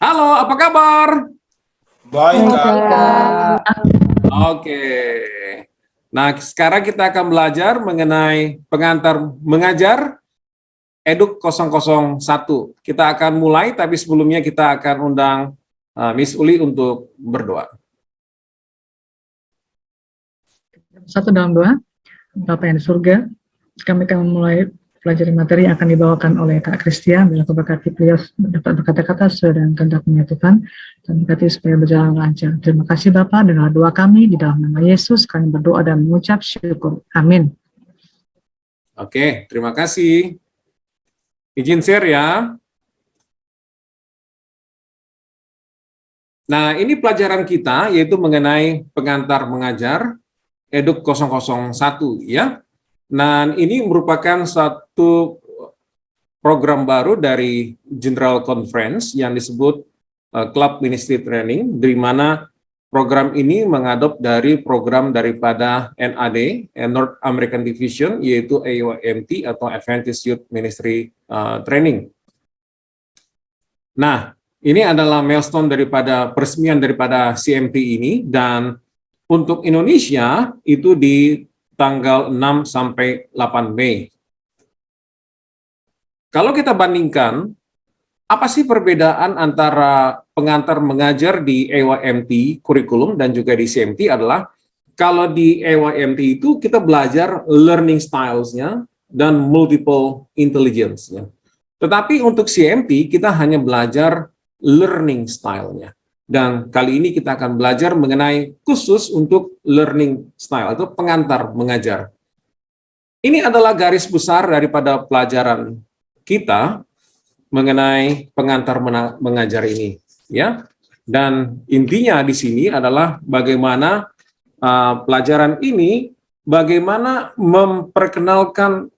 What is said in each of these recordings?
Halo, apa kabar? Baik, Kak. Oke. Nah, sekarang kita akan belajar mengenai pengantar mengajar Eduk 001. Kita akan mulai, tapi sebelumnya kita akan undang Miss Uli untuk berdoa. Satu dalam doa. Bapa yang di surga, kami akan memulai pelajari materi yang akan dibawakan oleh Kak Christian. Bila Kau berkati beliau dapat berkata-kata sesuai dengan kehendak-Nya Tuhan, dan berkati supaya berjalan lancar. Terima kasih Bapa, dengar doa kami di dalam nama Yesus. Kami berdoa dan mengucap syukur. Amin. Oke, terima kasih. Izin share ya. Nah, ini pelajaran kita yaitu mengenai pengantar mengajar Eduk 001 ya. Dan ini merupakan satu program baru dari General Conference yang disebut Club Ministry Training, di mana program ini mengadop dari program daripada NAD, North American Division, yaitu AYMT atau Adventist Youth Ministry Training. Nah, ini adalah milestone daripada peresmian daripada CMT ini, dan untuk Indonesia itu di tanggal 6 sampai 8 Mei. Kalau kita bandingkan, apa sih perbedaan antara pengantar mengajar di AYMT kurikulum dan juga di CMT adalah, kalau di AYMT itu kita belajar learning styles-nya dan multiple intelligence-nya. Tetapi untuk CMT kita hanya belajar learning style-nya. Dan kali ini kita akan belajar mengenai khusus untuk learning style atau pengantar mengajar. Ini adalah garis besar daripada pelajaran kita mengenai pengantar mengajar ini, ya. Dan intinya di sini adalah bagaimana pelajaran ini, bagaimana memperkenalkan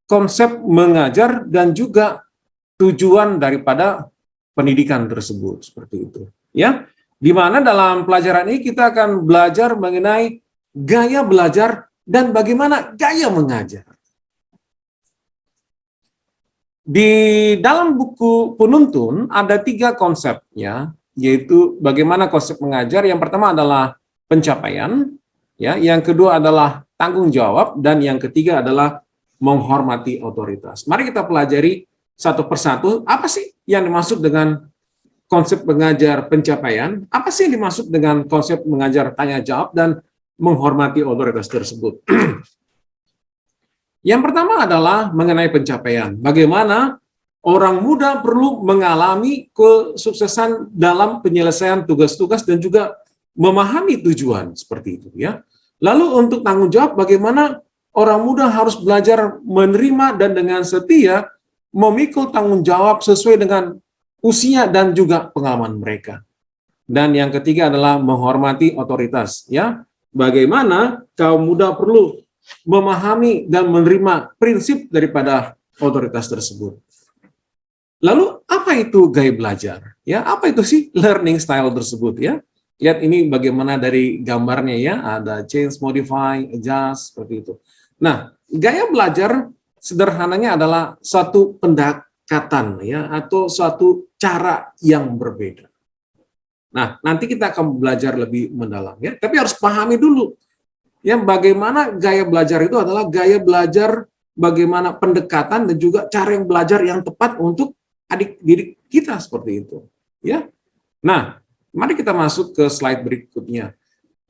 konsep mengajar dan juga tujuan daripada pendidikan tersebut, seperti itu, ya. Di mana dalam pelajaran ini kita akan belajar mengenai gaya belajar dan bagaimana gaya mengajar. Di dalam buku penuntun ada 3 konsepnya, yaitu bagaimana konsep mengajar. Yang pertama adalah pencapaian, ya. Yang kedua adalah tanggung jawab, dan yang ketiga adalah menghormati otoritas. Mari kita pelajari satu persatu. Apa sih yang dimaksud dengan konsep mengajar pencapaian? Apa sih yang dimaksud dengan konsep mengajar tanya jawab dan menghormati otoritas tersebut? Yang pertama adalah mengenai pencapaian. Bagaimana orang muda perlu mengalami kesuksesan dalam penyelesaian tugas-tugas dan juga memahami tujuan, seperti itu, ya. Lalu untuk tanggung jawab, bagaimana orang muda harus belajar menerima dan dengan setia memikul tanggung jawab sesuai dengan usia dan juga pengalaman mereka. Dan yang ketiga adalah menghormati otoritas, ya. Bagaimana kaum muda perlu memahami dan menerima prinsip daripada otoritas tersebut. Lalu apa itu gaya belajar? Ya, apa itu sih learning style tersebut, ya? Lihat ini bagaimana dari gambarnya, ya, ada change, modify, adjust, seperti itu. Nah, gaya belajar sederhananya adalah suatu pendekatan, ya, atau suatu cara yang berbeda. Nah, nanti kita akan belajar lebih mendalam, ya. Tapi harus pahami dulu, ya, bagaimana gaya belajar itu adalah gaya belajar bagaimana pendekatan dan juga cara yang belajar yang tepat untuk adik-didik kita, seperti itu, ya. Nah, mari kita masuk ke slide berikutnya.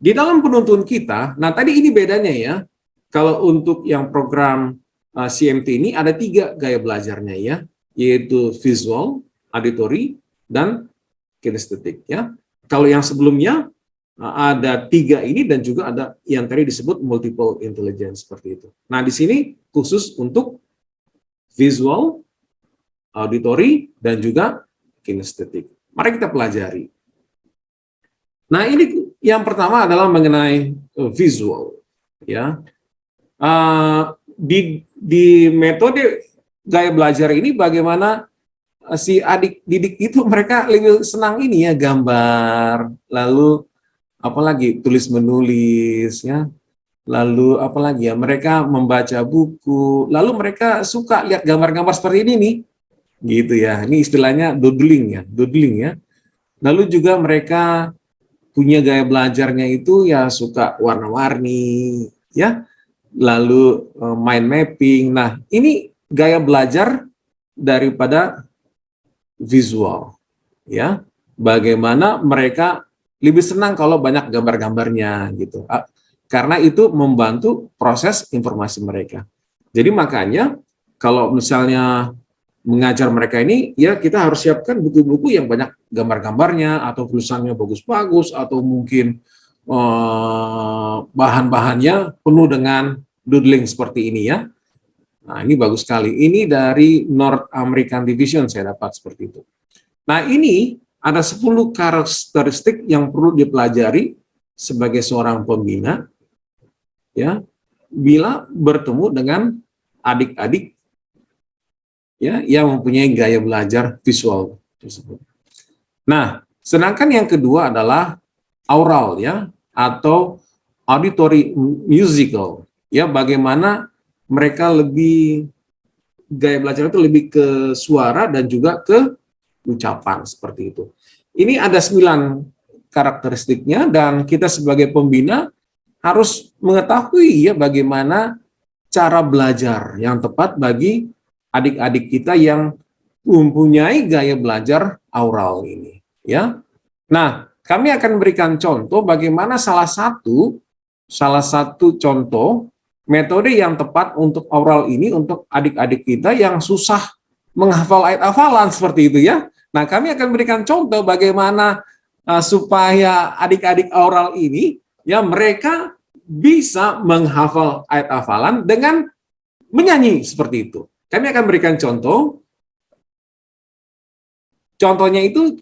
Di dalam penuntun kita, nah tadi ini bedanya, ya. Kalau untuk yang program CMT ini ada 3 gaya belajarnya, ya, yaitu visual, auditory, dan kinestetik, ya. Kalau yang sebelumnya ada 3 ini dan juga ada yang tadi disebut multiple intelligence, seperti itu. Nah, di sini khusus untuk visual, auditory, dan juga kinestetik. Mari kita pelajari. Nah, ini yang pertama adalah mengenai visual, ya. Di metode gaya belajar ini bagaimana si adik didik itu mereka lebih senang ini, ya, gambar, lalu apalagi tulis menulis, ya, lalu apalagi, ya, mereka membaca buku, lalu mereka suka lihat gambar-gambar seperti ini nih, gitu ya. Ini istilahnya doodling ya. Lalu juga mereka punya gaya belajarnya itu ya suka warna-warni, ya. Lalu mind mapping. Nah, ini gaya belajar daripada visual, ya. Bagaimana mereka lebih senang kalau banyak gambar-gambarnya gitu. Karena itu membantu proses informasi mereka. Jadi makanya kalau misalnya mengajar mereka ini, ya kita harus siapkan buku-buku yang banyak gambar-gambarnya atau tulisannya bagus-bagus atau mungkin bahan-bahannya penuh dengan doodling seperti ini ya. Nah, ini bagus sekali. Ini dari North American Division saya dapat seperti itu. Nah, ini ada 10 karakteristik yang perlu dipelajari sebagai seorang pembina ya, bila bertemu dengan adik-adik ya yang mempunyai gaya belajar visual tersebut. Nah, sedangkan yang kedua adalah aural ya atau auditory musical ya, bagaimana mereka lebih gaya belajar itu lebih ke suara dan juga ke ucapan seperti itu. Ini ada 9 karakteristiknya dan kita sebagai pembina harus mengetahui ya bagaimana cara belajar yang tepat bagi adik-adik kita yang mempunyai gaya belajar aural ini ya. Nah, kami akan berikan contoh bagaimana salah satu contoh metode yang tepat untuk aural ini untuk adik-adik kita yang susah menghafal ayat hafalan seperti itu ya. Nah, kami akan berikan contoh bagaimana supaya adik-adik aural ini ya mereka bisa menghafal ayat hafalan dengan menyanyi seperti itu. Kami akan berikan contoh. Contohnya itu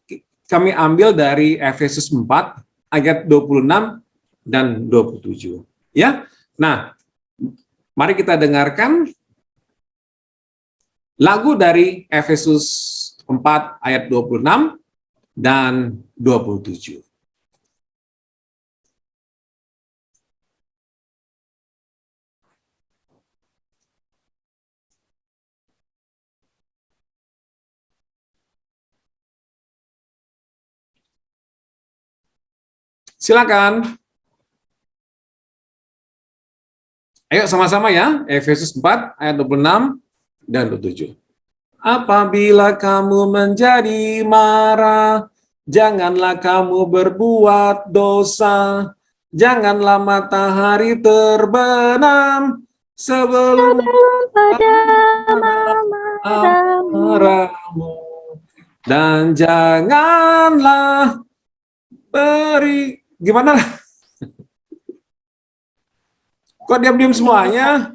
kami ambil dari Efesus 4 ayat 26 dan 27. Ya. Nah, mari kita dengarkan lagu dari Efesus 4 ayat 26 dan 27. Silakan. Ayo sama-sama ya, Efesus 4 ayat 26 dan 27. Apabila kamu menjadi marah, janganlah kamu berbuat dosa, janganlah matahari terbenam sebelum pada marahmu, dan janganlah gimana? Kok diam-diam semuanya?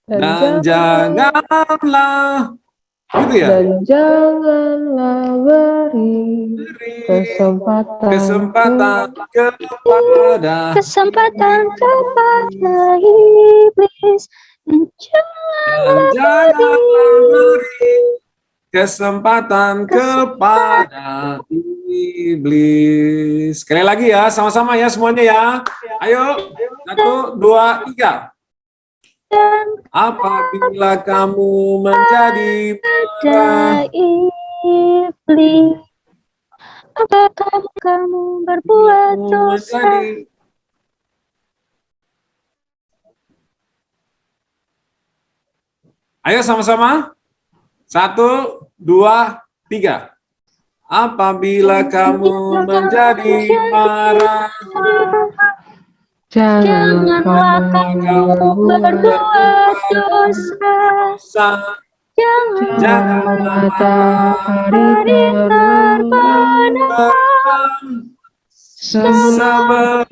Dan janganlah gitu ya. Dan janganlah beri kesempatan kepada iblis, dan janganlah beri kesempatan kepada iblis. Sekali lagi ya, sama-sama ya semuanya ya. Ayo, 1, 2, 3. Apabila kamu menjadi pada iblis, apakah kamu berbuat dosa? Ayo sama-sama. 1, 2, 3. Apabila kamu menjadi marah, janganlah kamu berbuat dosa. Janganlah matahari terbenam sebelum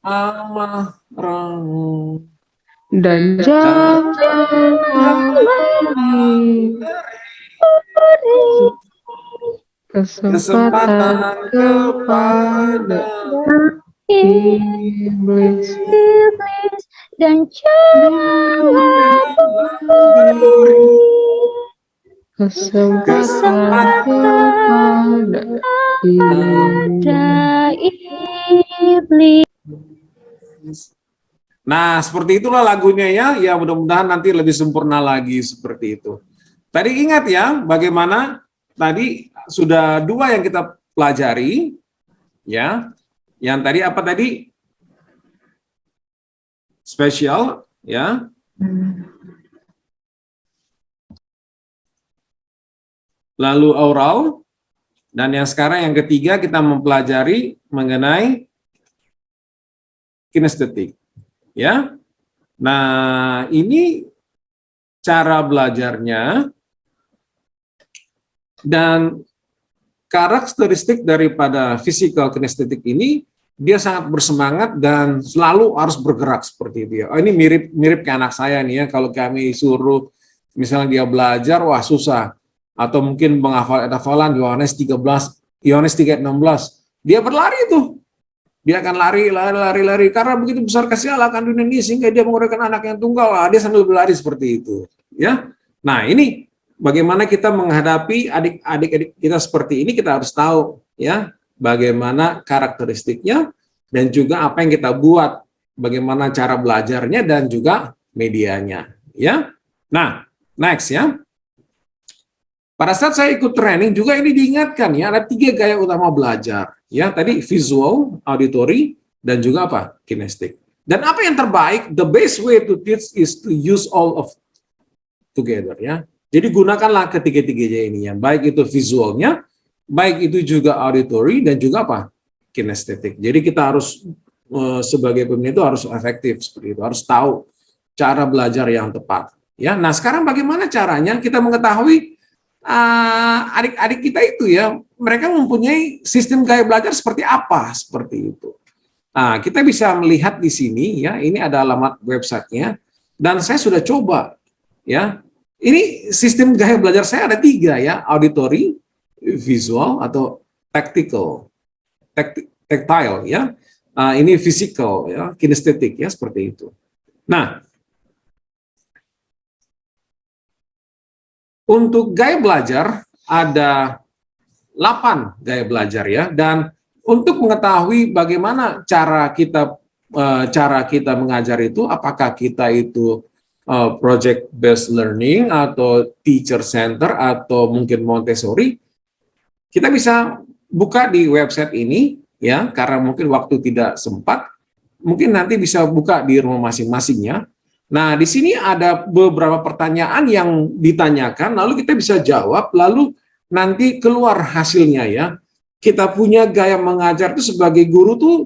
amarahmu, dan janganlah beri kesempatan kepada iblis, dan janganlah beri kesempatan kepada iblis. Nah, seperti itulah lagunya ya. Ya, mudah-mudahan nanti lebih sempurna lagi seperti itu. Tadi ingat ya, bagaimana tadi sudah 2 yang kita pelajari, ya. Yang tadi apa tadi? Spesial, ya. Lalu oral, dan yang sekarang yang ketiga kita mempelajari mengenai kinestetik, ya. Nah, ini cara belajarnya dan karakteristik daripada physical kinestetik ini, dia sangat bersemangat dan selalu harus bergerak seperti itu ya. Oh, ini mirip kayak anak saya nih ya, kalau kami suruh misalnya dia belajar, wah susah. Atau mungkin menghafal hafalan Yohanes 3:16, dia berlari tuh. Dia akan lari karena begitu besar kasih Allah akan dunia ini sehingga dia menguraikan anak yang tunggal. Dia sambil berlari seperti itu, ya. Nah, ini bagaimana kita menghadapi adik-adik kita seperti ini, kita harus tahu ya bagaimana karakteristiknya dan juga apa yang kita buat, bagaimana cara belajarnya dan juga medianya, ya. Nah, next ya. Pada saat saya ikut training juga ini diingatkan ya, ada 3 gaya utama belajar. Ya, tadi visual, auditory, dan juga apa? Kinestik. Dan apa yang terbaik? The best way to teach is to use all of together ya. Jadi gunakanlah ketiga-tiganya ini ya, baik itu visualnya, baik itu juga auditory dan juga apa? Kinestetik. Jadi kita harus sebagai pemimpin itu harus efektif seperti itu, harus tahu cara belajar yang tepat. Ya, nah sekarang bagaimana caranya kita mengetahui adik-adik kita itu ya, mereka mempunyai sistem gaya belajar seperti apa, seperti itu. Nah, kita bisa melihat di sini ya, ini ada alamat websitenya, dan saya sudah coba ya. Ini sistem gaya belajar saya ada 3 ya, auditory, visual atau tactile ya. Ini physical ya, kinestetik ya, seperti itu. Nah, untuk gaya belajar ada 8 gaya belajar ya, dan untuk mengetahui bagaimana cara kita mengajar itu, apakah kita itu project based learning atau teacher center atau mungkin Montessori, kita bisa buka di website ini ya, karena mungkin waktu tidak sempat, mungkin nanti bisa buka di rumah masing-masing ya. Nah, di sini ada beberapa pertanyaan yang ditanyakan, lalu kita bisa jawab, lalu nanti keluar hasilnya ya. Kita punya gaya mengajar itu sebagai guru tuh,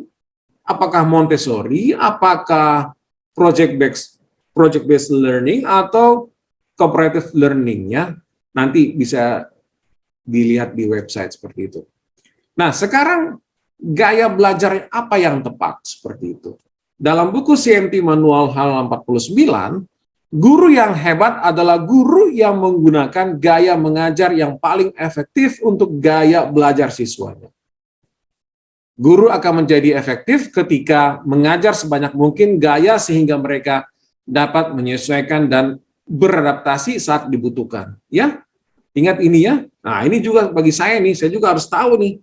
apakah Montessori, apakah project based learning, atau cooperative learning ya. Nanti bisa dilihat di website seperti itu. Nah, sekarang gaya belajar apa yang tepat seperti itu. Dalam buku CMT Manual halaman 49, guru yang hebat adalah guru yang menggunakan gaya mengajar yang paling efektif untuk gaya belajar siswanya. Guru akan menjadi efektif ketika mengajar sebanyak mungkin gaya sehingga mereka dapat menyesuaikan dan beradaptasi saat dibutuhkan. Ya, ingat ini ya. Nah, ini juga bagi saya nih, saya juga harus tahu nih.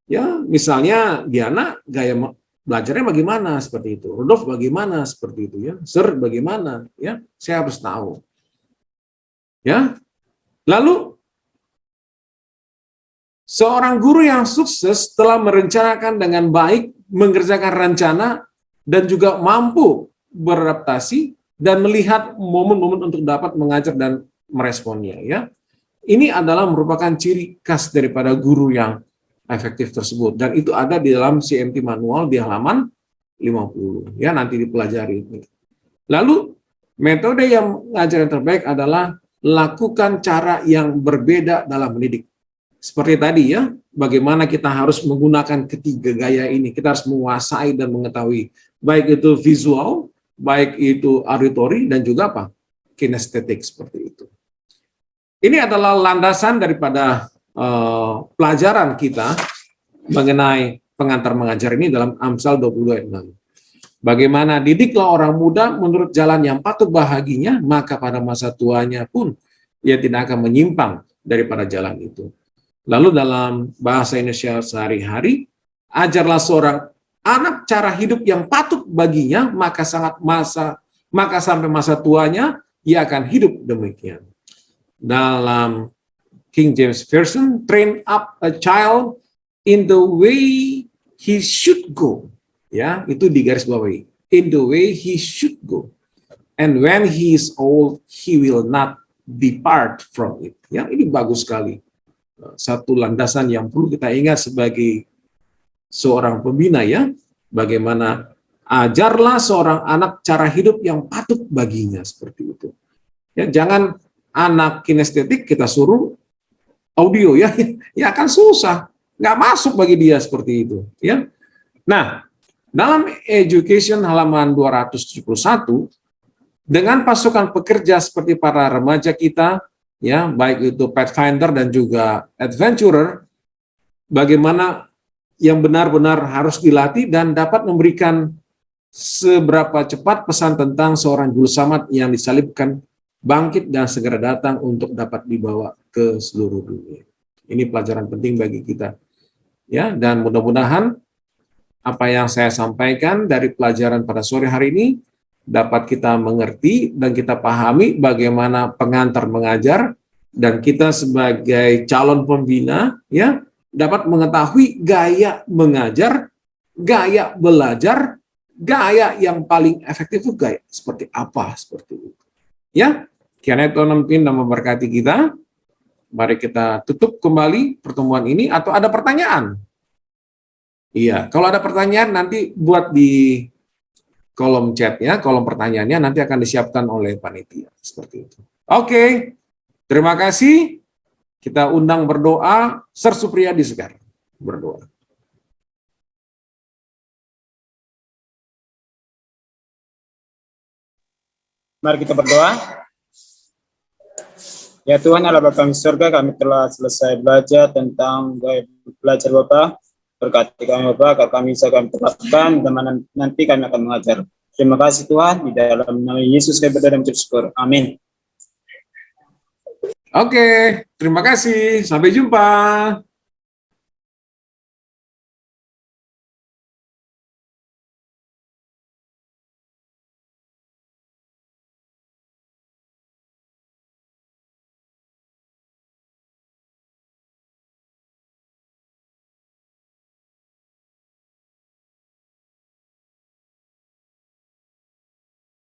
Ya, misalnya Diana gaya belajarnya bagaimana seperti itu, Rudolf bagaimana seperti itu ya, Sir bagaimana ya, saya harus tahu. Ya. Lalu seorang guru yang sukses telah merencanakan dengan baik, mengerjakan rencana dan juga mampu beradaptasi dan melihat momen-momen untuk dapat mengajar dan meresponnya ya. Ini adalah merupakan ciri khas daripada guru yang efektif tersebut, dan itu ada di dalam CMT manual di halaman 50 ya, nanti dipelajari ini. Lalu metode yang mengajar yang terbaik adalah lakukan cara yang berbeda dalam mendidik. Seperti tadi ya, bagaimana kita harus menggunakan ketiga gaya ini, kita harus menguasai dan mengetahui baik itu visual, baik itu auditory dan juga apa? Kinestetik seperti itu. Ini adalah landasan daripada pelajaran kita mengenai pengantar mengajar ini dalam Amsal 22:6. Bagaimana didiklah orang muda menurut jalan yang patut bahaginya, maka pada masa tuanya pun ia tidak akan menyimpang daripada jalan itu. Lalu dalam bahasa Indonesia sehari-hari, ajarlah seorang anak cara hidup yang patut baginya, maka sampai masa tuanya ia akan hidup demikian. Dalam King James Version, train up a child in the way he should go. Ya, itu di garis bawahi. In the way he should go. And when he is old, he will not depart from it. Ya, ini bagus sekali. Satu landasan yang perlu kita ingat sebagai seorang pembina, ya. Bagaimana ajarlah seorang anak cara hidup yang patut baginya, seperti itu. Ya, jangan anak kinestetik kita suruh audio, ya, ya akan susah, nggak masuk bagi dia seperti itu, ya. Nah, dalam Education halaman 271, dengan pasukan pekerja seperti para remaja kita, ya, baik itu Pathfinder dan juga Adventurer, bagaimana yang benar-benar harus dilatih dan dapat memberikan seberapa cepat pesan tentang seorang juru selamat yang disalibkan, bangkit dan segera datang untuk dapat dibawa ke seluruh dunia. Ini pelajaran penting bagi kita, ya. Dan mudah-mudahan apa yang saya sampaikan dari pelajaran pada sore hari ini dapat kita mengerti dan kita pahami bagaimana pengantar mengajar, dan kita sebagai calon pembina, ya, dapat mengetahui gaya mengajar, gaya belajar, gaya yang paling efektif itu gaya seperti apa, seperti itu. Ya, kiranya Tuhan memimpin dan memberkati kita. Mari kita tutup kembali pertemuan ini, atau ada pertanyaan? Iya, kalau ada pertanyaan nanti buat di kolom chatnya, kolom pertanyaannya nanti akan disiapkan oleh panitia, seperti itu. Oke, terima kasih. Kita undang berdoa, Ser Supriyadi Sekar berdoa. Mari kita berdoa. Ya Tuhan Allah Bapa kami surga, kami telah selesai belajar tentang gaya belajar Bapak. Berkati kami Bapak, agar kami bisa kami terapkan, dan nanti kami akan mengajar. Terima kasih Tuhan, di dalam nama Yesus kami berdoa dan bersyukur. Amin. Oke, terima kasih. Sampai jumpa.